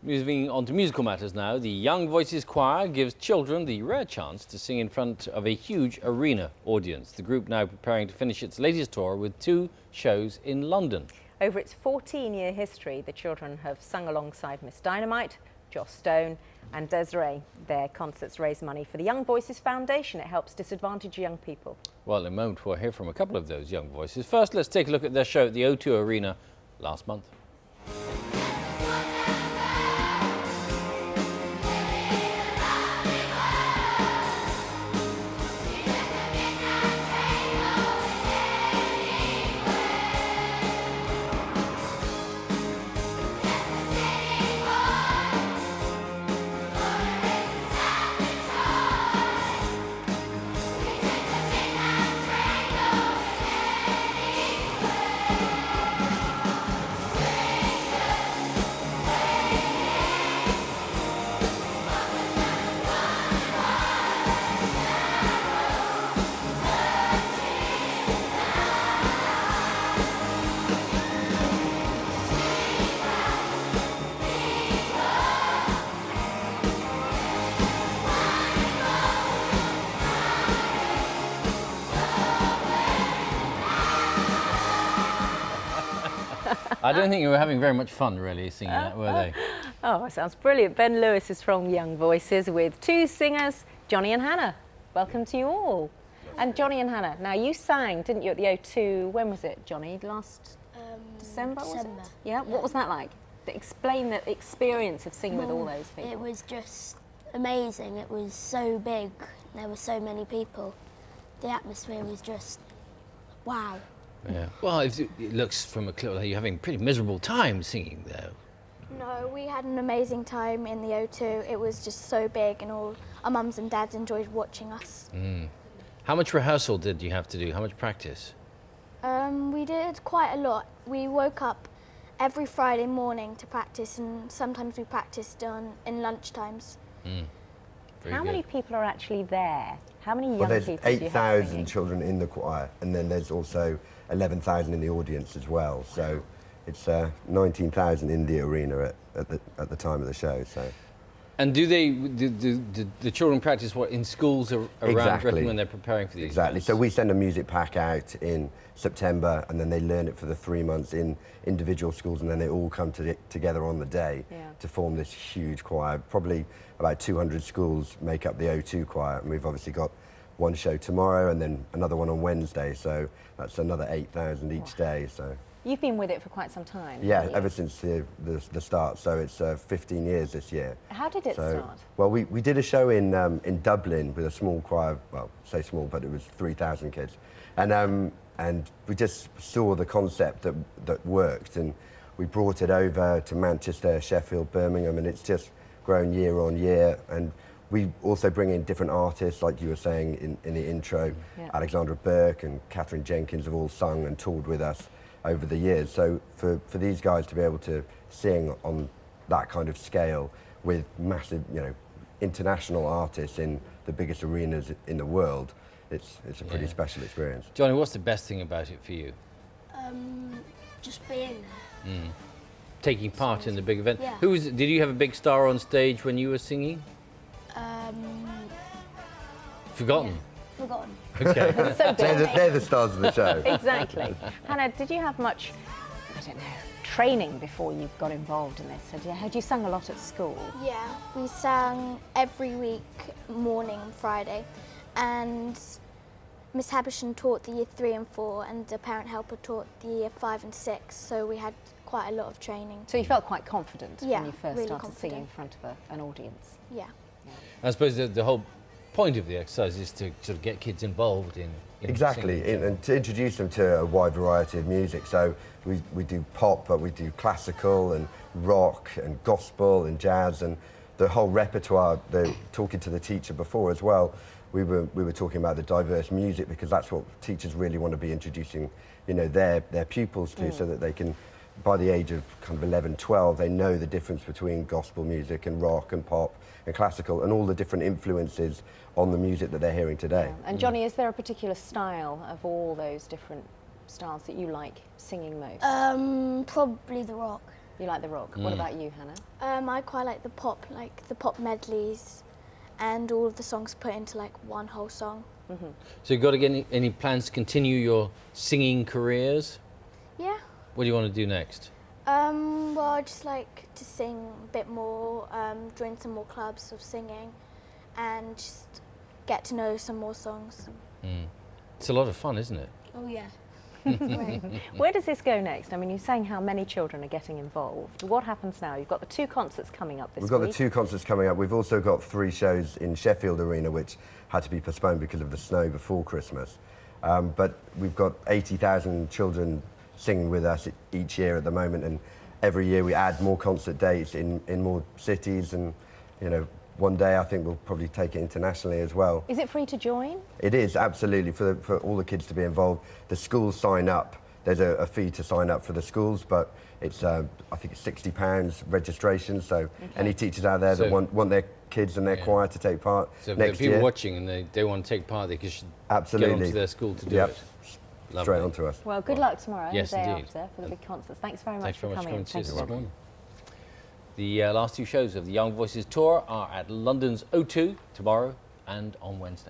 Moving on to musical matters now, the Young Voices Choir gives children the rare chance to sing in front of a huge arena audience. The group now preparing to finish its latest tour with 2 shows in London. Over its 14-year history, the children have sung alongside Miss Dynamite, Joss Stone and Desiree. Their concerts raise money for the Young Voices Foundation. It helps disadvantaged young people. Well, in a moment we'll hear from a couple of those young voices. First, let's take a look at their show at the O2 Arena last month. I don't think you were having very much fun, really, singing that, were they? Oh, it sounds brilliant. Ben Lewis is from Young Voices with 2 singers, Jonny and Hannah. Welcome to you all. And Jonny and Hannah, now you sang, didn't you, at the O2, when was it, Jonny? Last December, was it? Yeah, what was that like? Explain the experience of singing with all those people. It was just amazing. It was so big. There were so many people. The atmosphere was just wow. Yeah. Well, it looks from a clip like you're having a pretty miserable time singing there. No, we had an amazing time in the O2. It was just so big and all our mums and dads enjoyed watching us. How much rehearsal did you have to do? How much practice? We did quite a lot. We woke up every Friday morning to practice, and sometimes we practiced in lunchtimes. How many people are actually there? How many young Well, there's people do you have 8,000 singing? children in the choir, and then there's also 11,000 in the audience as well. So it's 19,000 in the arena at the time of the show. So. And do the children practice what in schools around Exactly. when they're preparing for these Exactly. events? So we send a music pack out in September, and then they learn it for the 3 months in individual schools, and then they all come together on the day to form this huge choir. Probably about 200 schools make up the O2 choir, and we've obviously got one show tomorrow and then another one on Wednesday. So that's another 8,000 each day. So. You've been with it for quite some time. Yeah, haven't you? ever since the start. So it's 15 years this year. How did it start? Well, we did a show in Dublin with a small choir. Well, say small, but it was 3,000 kids, and we just saw the concept that worked, and we brought it over to Manchester, Sheffield, Birmingham, and it's just grown year on year. And we also bring in different artists, like you were saying in the intro. Alexandra Burke and Catherine Jenkins have all sung and toured with us over the years. So for these guys to be able to sing on that kind of scale with massive, international artists in the biggest arenas in the world, it's a pretty special experience. Jonny, what's the best thing about it for you? Just being there. Taking part in the big event. Yeah. Did you have a big star on stage when you were singing? Forgotten? Forgotten. Okay. So big. They're the stars of the show. Exactly. Hannah, did you have much, I don't know, training before you got involved in this? Had you sung a lot at school? Yeah, we sang every week, morning, Friday, and Miss Habishan taught the year 3 and 4, and the parent helper taught the year 5 and 6, so we had quite a lot of training. So you felt quite confident Yeah, when you first really started singing in confident. front of an audience? Yeah. I suppose the whole point of the exercise is to sort of get kids involved in Exactly, singing. and to introduce them to a wide variety of music. So we do pop, but we do classical and rock and gospel and jazz and the whole repertoire. They're talking to the teacher before as well. We were talking about the diverse music, because that's what teachers really want to be introducing, their pupils to, so that they can, by the age of kind of 11, 12, they know the difference between gospel music and rock and pop and classical and all the different influences on the music that they're hearing today. And Jonny, is there a particular style of all those different styles that you like singing most? Probably the rock. You like the rock. What about you, Hannah? I quite like the pop medleys, and all of the songs put into like one whole song. So you've got to get any plans to continue your singing careers? Yeah. What do you want to do next? Well, I just like to sing a bit more, join some more clubs of singing, and just get to know some more songs. It's a lot of fun, isn't it? Oh yeah. Where does this go next? I mean, you're saying how many children are getting involved. What happens now? You've got the 2 concerts coming up this week. We've got the 2 concerts coming up. We've also got 3 shows in Sheffield Arena, which had to be postponed because of the snow before Christmas. But we've got 80,000 children singing with us each year at the moment, and every year we add more concert dates in more cities, and you know, one day I think we'll probably take it internationally as well. Is it free to join? It is, absolutely, for all the kids to be involved. The schools sign up. There's a fee to sign up for the schools, but it's I think it's £60 registration, so any teachers out there that want their kids and their choir to take part So if next people year, watching and they want to take part, they should absolutely get onto their school to do Yep. it. Straight Lovely. onto us. Well, good luck tomorrow Yes, and the day indeed. after for the big concerts. Thanks very much Thanks very for much for coming. coming to see us Thank this you. morning. The last 2 shows of the Young Voices Tour are at London's O2 tomorrow and on Wednesday.